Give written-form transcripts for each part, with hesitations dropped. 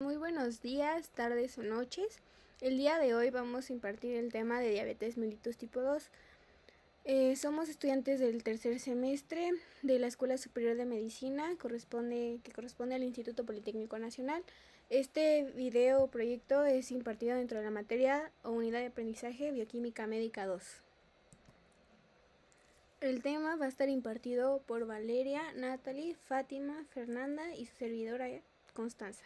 Muy buenos días, tardes o noches. El día de hoy vamos a impartir el tema de diabetes mellitus tipo 2. Somos estudiantes del tercer semestre de la Escuela Superior de Medicina, que corresponde al Instituto Politécnico Nacional. Este video proyecto es impartido dentro de la materia o unidad de aprendizaje Bioquímica Médica 2. El tema va a estar impartido por Valeria, Natalie, Fátima, Fernanda y su servidora Constanza.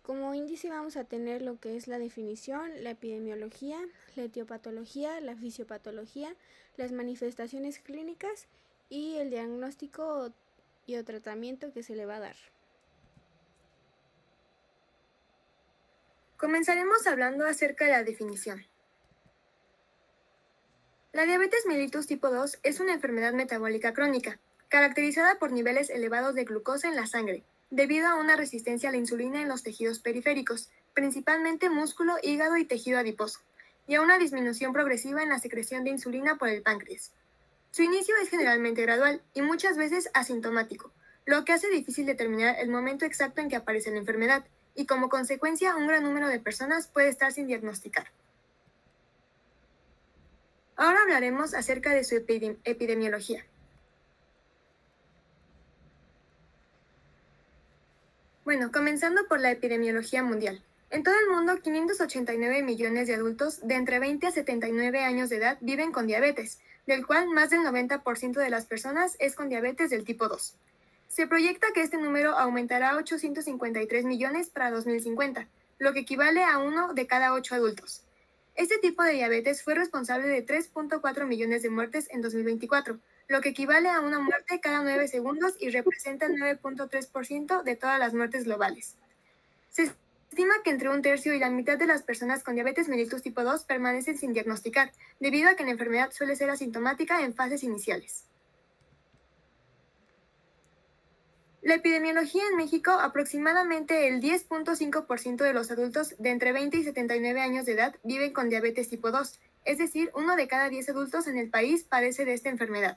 Como índice vamos a tener lo que es la definición, la epidemiología, la etiopatología, la fisiopatología, las manifestaciones clínicas y el diagnóstico y el tratamiento que se le va a dar. Comenzaremos hablando acerca de la definición. La diabetes mellitus tipo 2 es una enfermedad metabólica crónica, caracterizada por niveles elevados de glucosa en la sangre, debido a una resistencia a la insulina en los tejidos periféricos, principalmente músculo, hígado y tejido adiposo, y a una disminución progresiva en la secreción de insulina por el páncreas. Su inicio es generalmente gradual y muchas veces asintomático, lo que hace difícil determinar el momento exacto en que aparece la enfermedad, y como consecuencia un gran número de personas puede estar sin diagnosticar. Ahora hablaremos acerca de su epidemiología. Bueno, comenzando por la epidemiología mundial. En todo el mundo, 589 millones de adultos de entre 20 a 79 años de edad viven con diabetes, del cual más del 90% de las personas es con diabetes del tipo 2. Se proyecta que este número aumentará a 853 millones para 2050, lo que equivale a 1 de cada 8 adultos. Este tipo de diabetes fue responsable de 3.4 millones de muertes en 2024, lo que equivale a una muerte cada 9 segundos y representa el 9.3% de todas las muertes globales. Se estima que entre un tercio y la mitad de las personas con diabetes mellitus tipo 2 permanecen sin diagnosticar, debido a que la enfermedad suele ser asintomática en fases iniciales. La epidemiología en México, aproximadamente el 10.5% de los adultos de entre 20 y 79 años de edad viven con diabetes tipo 2, es decir, 1 de cada 10 adultos en el país padece de esta enfermedad.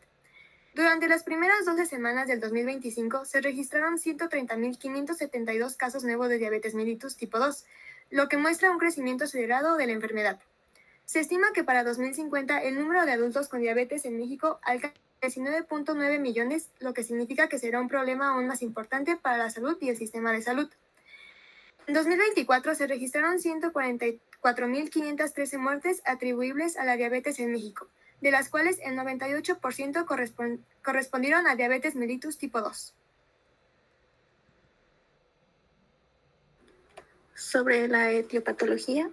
Durante las primeras 12 semanas del 2025 se registraron 130.572 casos nuevos de diabetes mellitus tipo 2, lo que muestra un crecimiento acelerado de la enfermedad. Se estima que para 2050 el número de adultos con diabetes en México alcanza 19.9 millones, lo que significa que será un problema aún más importante para la salud y el sistema de salud. En 2024 se registraron 144.513 muertes atribuibles a la diabetes en México, de las cuales el 98% correspondieron a diabetes mellitus tipo 2. Sobre la etiopatología,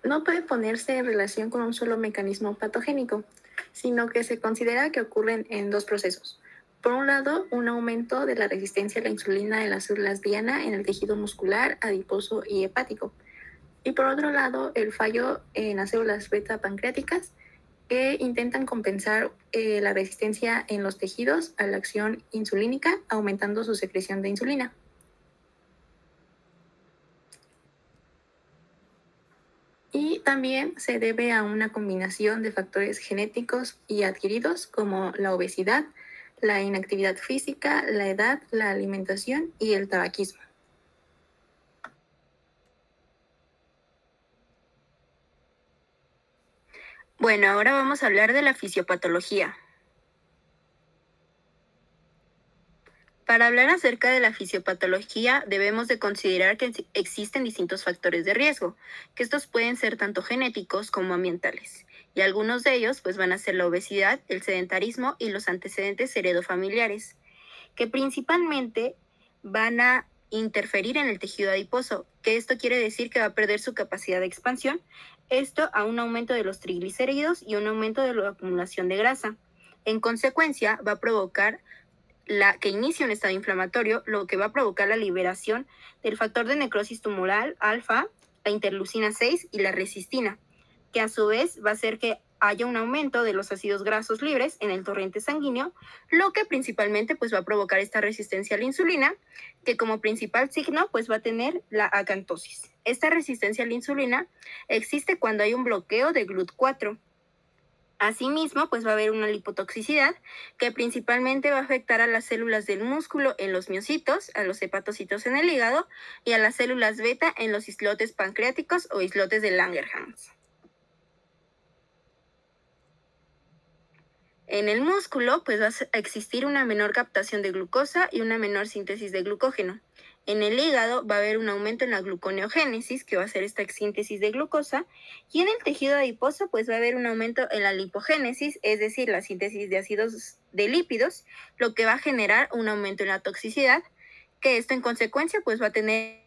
no puede ponerse en relación con un solo mecanismo patogénico, sino que se considera que ocurren en dos procesos. Por un lado, un aumento de la resistencia a la insulina en las células diana en el tejido muscular, adiposo y hepático. Y por otro lado, el fallo en las células beta pancreáticas que intentan compensar la resistencia en los tejidos a la acción insulínica, aumentando su secreción de insulina. Y también se debe a una combinación de factores genéticos y adquiridos como la obesidad, la inactividad física, la edad, la alimentación y el tabaquismo. Bueno, ahora vamos a hablar de la fisiopatología. Para hablar acerca de la fisiopatología, debemos de considerar que existen distintos factores de riesgo, que estos pueden ser tanto genéticos como ambientales, y algunos de ellos pues van a ser la obesidad, el sedentarismo y los antecedentes heredofamiliares, que principalmente van a interferir en el tejido adiposo, que esto quiere decir que va a perder su capacidad de expansión, esto a un aumento de los triglicéridos y un aumento de la acumulación de grasa. En consecuencia, va a provocar que inicia un estado inflamatorio, lo que va a provocar la liberación del factor de necrosis tumoral alfa, la interleucina 6 y la resistina, que a su vez va a hacer que haya un aumento de los ácidos grasos libres en el torrente sanguíneo, lo que principalmente pues va a provocar esta resistencia a la insulina, que como principal signo pues va a tener la acantosis. Esta resistencia a la insulina existe cuando hay un bloqueo de GLUT4. Asimismo, pues va a haber una lipotoxicidad que principalmente va a afectar a las células del músculo en los miocitos, a los hepatocitos en el hígado y a las células beta en los islotes pancreáticos o islotes de Langerhans. En el músculo, pues va a existir una menor captación de glucosa y una menor síntesis de glucógeno. En el hígado va a haber un aumento en la gluconeogénesis, que va a ser esta síntesis de glucosa, y en el tejido adiposo, pues va a haber un aumento en la lipogénesis, es decir, la síntesis de ácidos de lípidos, lo que va a generar un aumento en la toxicidad, que esto en consecuencia, pues va a tener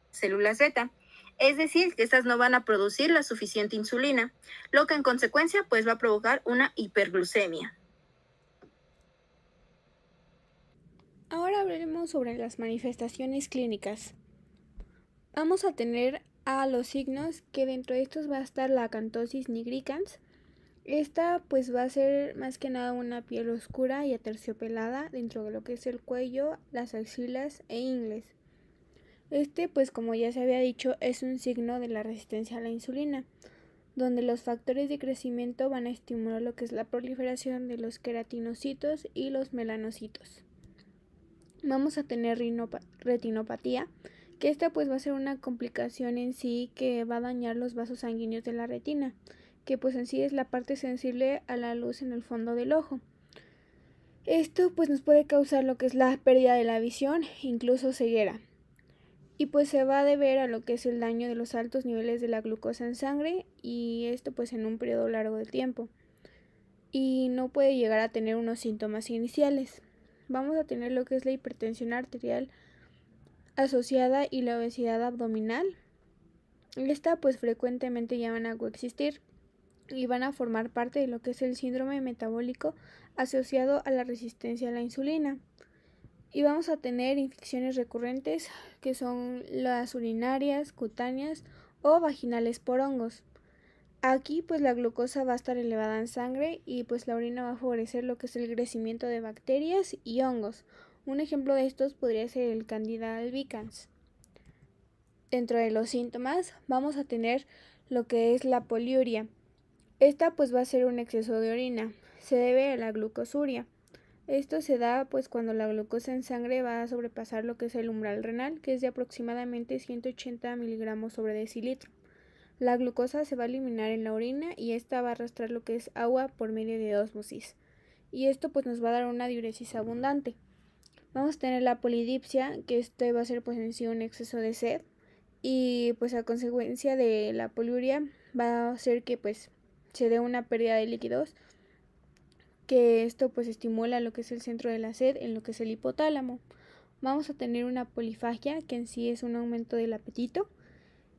células beta. Es decir, que estas no van a producir la suficiente insulina, lo que en consecuencia pues va a provocar una hiperglucemia. Ahora hablaremos sobre las manifestaciones clínicas. Vamos a tener a los signos, que dentro de estos va a estar la acantosis nigricans. Esta pues va a ser más que nada una piel oscura y aterciopelada dentro de lo que es el cuello, las axilas e ingles. Este, pues como ya se había dicho, es un signo de la resistencia a la insulina, donde los factores de crecimiento van a estimular lo que es la proliferación de los queratinocitos y los melanocitos. Vamos a tener retinopatía, que esta pues va a ser una complicación en sí que va a dañar los vasos sanguíneos de la retina, que pues en sí es la parte sensible a la luz en el fondo del ojo. Esto pues nos puede causar lo que es la pérdida de la visión, incluso ceguera. Y pues se va a deber a lo que es el daño de los altos niveles de la glucosa en sangre, y esto pues en un periodo largo de tiempo. Y no puede llegar a tener unos síntomas iniciales. Vamos a tener lo que es la hipertensión arterial asociada y la obesidad abdominal. Esta pues frecuentemente ya van a coexistir y van a formar parte de lo que es el síndrome metabólico asociado a la resistencia a la insulina. Y vamos a tener infecciones recurrentes, que son las urinarias, cutáneas o vaginales por hongos. Aquí pues la glucosa va a estar elevada en sangre y pues la orina va a favorecer lo que es el crecimiento de bacterias y hongos. Un ejemplo de estos podría ser el Candida albicans. Dentro de los síntomas vamos a tener lo que es la poliuria. Esta pues va a ser un exceso de orina. Se debe a la glucosuria. Esto se da pues cuando la glucosa en sangre va a sobrepasar lo que es el umbral renal, que es de aproximadamente 180 miligramos sobre decilitro. La glucosa se va a eliminar en la orina y esta va a arrastrar lo que es agua por medio de ósmosis. Y esto pues nos va a dar una diuresis abundante. Vamos a tener la polidipsia, que esto va a ser pues en sí un exceso de sed, y pues a consecuencia de la poliuria va a hacer que pues se dé una pérdida de líquidos, que esto pues estimula lo que es el centro de la sed en lo que es el hipotálamo. Vamos a tener una polifagia, que en sí es un aumento del apetito,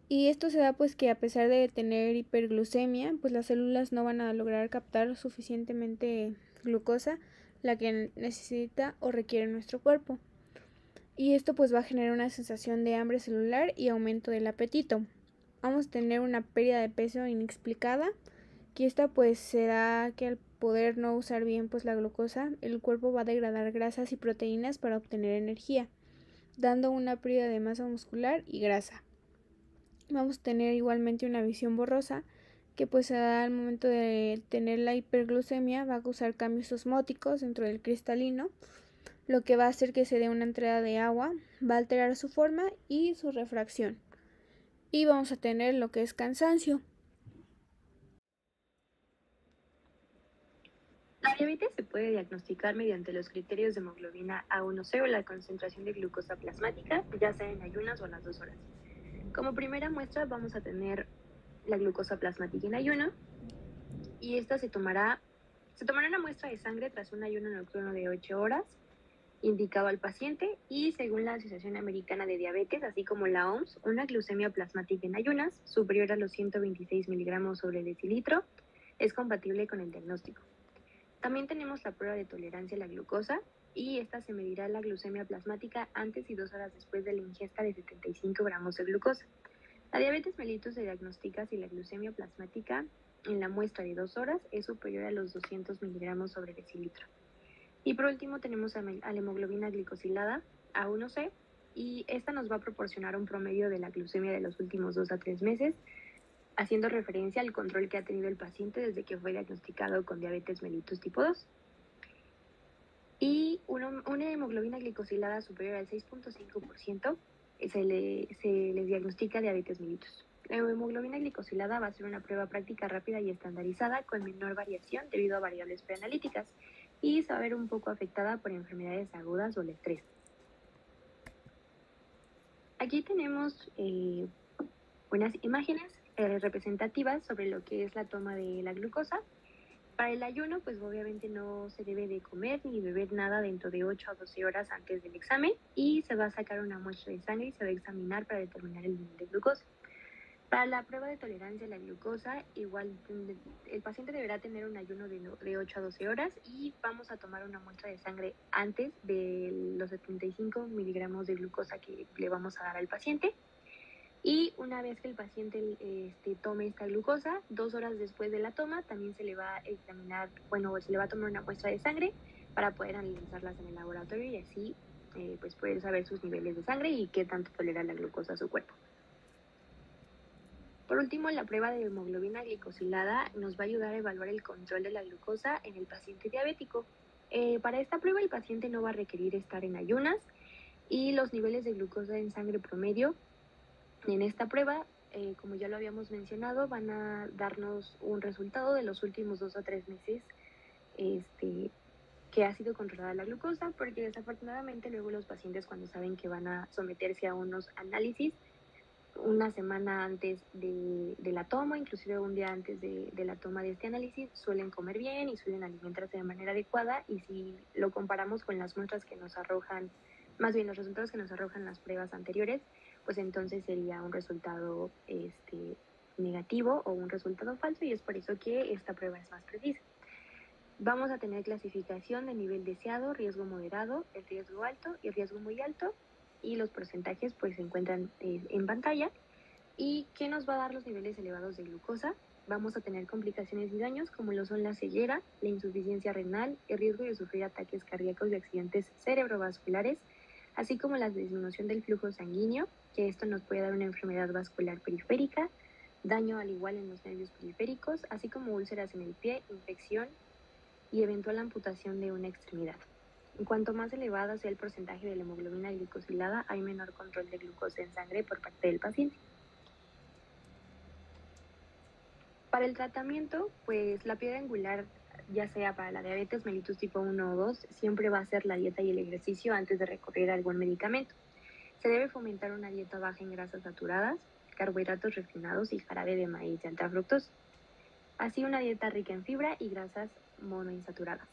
y esto se da pues que a pesar de tener hiperglucemia, pues las células no van a lograr captar suficientemente glucosa, la que necesita o requiere nuestro cuerpo. Y esto pues va a generar una sensación de hambre celular y aumento del apetito. Vamos a tener una pérdida de peso inexplicada, que esta pues se da que al poder no usar bien pues la glucosa, el cuerpo va a degradar grasas y proteínas para obtener energía, dando una pérdida de masa muscular y grasa. Vamos a tener igualmente una visión borrosa, que pues al momento de tener la hiperglucemia va a causar cambios osmóticos dentro del cristalino, lo que va a hacer que se dé una entrada de agua, va a alterar su forma y su refracción. Y vamos a tener lo que es cansancio. La diabetes se puede diagnosticar mediante los criterios de hemoglobina A1C o la concentración de glucosa plasmática, ya sea en ayunas o a las 2 horas. Como primera muestra vamos a tener la glucosa plasmática en ayuno, y esta se tomará una muestra de sangre tras un ayuno nocturno de 8 horas, indicado al paciente, y según la Asociación Americana de Diabetes, así como la OMS, una glucemia plasmática en ayunas superior a los 126 miligramos sobre decilitro es compatible con el diagnóstico. También tenemos la prueba de tolerancia a la glucosa, y esta se medirá la glucemia plasmática antes y 2 horas después de la ingesta de 75 gramos de glucosa. La diabetes mellitus se diagnostica si la glucemia plasmática en la muestra de 2 horas es superior a los 200 miligramos sobre decilitro. Y por último tenemos a la hemoglobina glicosilada, A1C, y esta nos va a proporcionar un promedio de la glucemia de los últimos 2 a 3 meses, haciendo referencia al control que ha tenido el paciente desde que fue diagnosticado con diabetes mellitus tipo 2. Y una hemoglobina glicosilada superior al 6.5% se les diagnostica diabetes mellitus. La hemoglobina glicosilada va a ser una prueba práctica rápida y estandarizada con menor variación debido a variables preanalíticas y se va a ver un poco afectada por enfermedades agudas o el estrés. Aquí tenemos unas imágenes representativas sobre lo que es la toma de la glucosa. Para el ayuno, pues obviamente no se debe de comer ni beber nada dentro de 8 a 12 horas antes del examen y se va a sacar una muestra de sangre y se va a examinar para determinar el nivel de glucosa. Para la prueba de tolerancia a la glucosa, igual el paciente deberá tener un ayuno de 8 a 12 horas y vamos a tomar una muestra de sangre antes de los 75 miligramos de glucosa que le vamos a dar al paciente. Y una vez que el paciente tome esta glucosa, 2 horas después de la toma, también se le va a examinar, se le va a tomar una muestra de sangre para poder analizarlas en el laboratorio y así pues poder saber sus niveles de sangre y qué tanto tolera la glucosa a su cuerpo. Por último, la prueba de hemoglobina glicosilada nos va a ayudar a evaluar el control de la glucosa en el paciente diabético. Para esta prueba el paciente no va a requerir estar en ayunas y los niveles de glucosa en sangre promedio en esta prueba, como ya lo habíamos mencionado, van a darnos un resultado de los últimos 2 o 3 meses que ha sido controlada la glucosa, porque desafortunadamente luego los pacientes cuando saben que van a someterse a unos análisis, una semana antes de la toma, inclusive un día antes de la toma de este análisis, suelen comer bien y suelen alimentarse de manera adecuada, y si lo comparamos con las muestras que nos arrojan, más bien los resultados que nos arrojan las pruebas anteriores, pues entonces sería un resultado negativo o un resultado falso, y es por eso que esta prueba es más precisa. Vamos a tener clasificación de nivel deseado, riesgo moderado, el riesgo alto y el riesgo muy alto, y los porcentajes pues se encuentran en pantalla. ¿Y qué nos va a dar los niveles elevados de glucosa? Vamos a tener complicaciones y daños como lo son la ceguera, la insuficiencia renal, el riesgo de sufrir ataques cardíacos y accidentes cerebrovasculares, así como la disminución del flujo sanguíneo, que esto nos puede dar una enfermedad vascular periférica, daño al igual en los nervios periféricos, así como úlceras en el pie, infección y eventual amputación de una extremidad. En cuanto más elevado sea el porcentaje de la hemoglobina glicosilada, hay menor control de glucosa en sangre por parte del paciente. Para el tratamiento, pues la piedra angular, ya sea para la diabetes mellitus tipo 1 o 2, siempre va a ser la dieta y el ejercicio antes de recurrir a algún medicamento. Se debe fomentar una dieta baja en grasas saturadas, carbohidratos refinados y jarabe de maíz de alta fructosa. Así una dieta rica en fibra y grasas monoinsaturadas.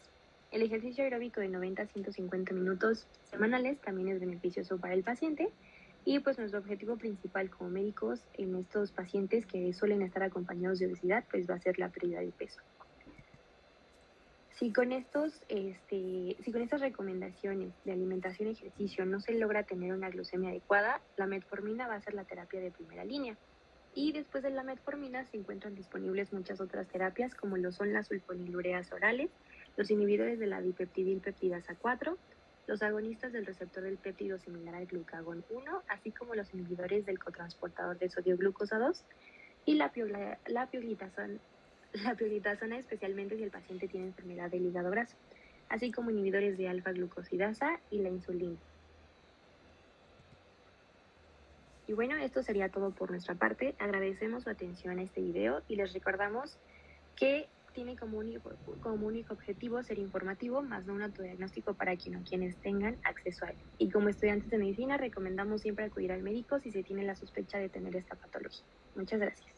El ejercicio aeróbico de 90 a 150 minutos semanales también es beneficioso para el paciente, y pues nuestro objetivo principal como médicos en estos pacientes que suelen estar acompañados de obesidad pues va a ser la pérdida de peso. Si con estas recomendaciones de alimentación y ejercicio no se logra tener una glucemia adecuada, la metformina va a ser la terapia de primera línea. Y después de la metformina se encuentran disponibles muchas otras terapias como lo son las sulfonilureas orales, los inhibidores de la dipeptidilpeptidasa 4, los agonistas del receptor del péptido similar al glucagón 1, así como los inhibidores del cotransportador de sodio glucosa 2 y la pioglitazona, especialmente si el paciente tiene enfermedad del hígado graso, así como inhibidores de alfa-glucosidasa y la insulina. Y bueno, esto sería todo por nuestra parte. Agradecemos su atención a este video y les recordamos que tiene como único objetivo ser informativo, más no un autodiagnóstico para quienes tengan acceso a él. Y como estudiantes de medicina recomendamos siempre acudir al médico si se tiene la sospecha de tener esta patología. Muchas gracias.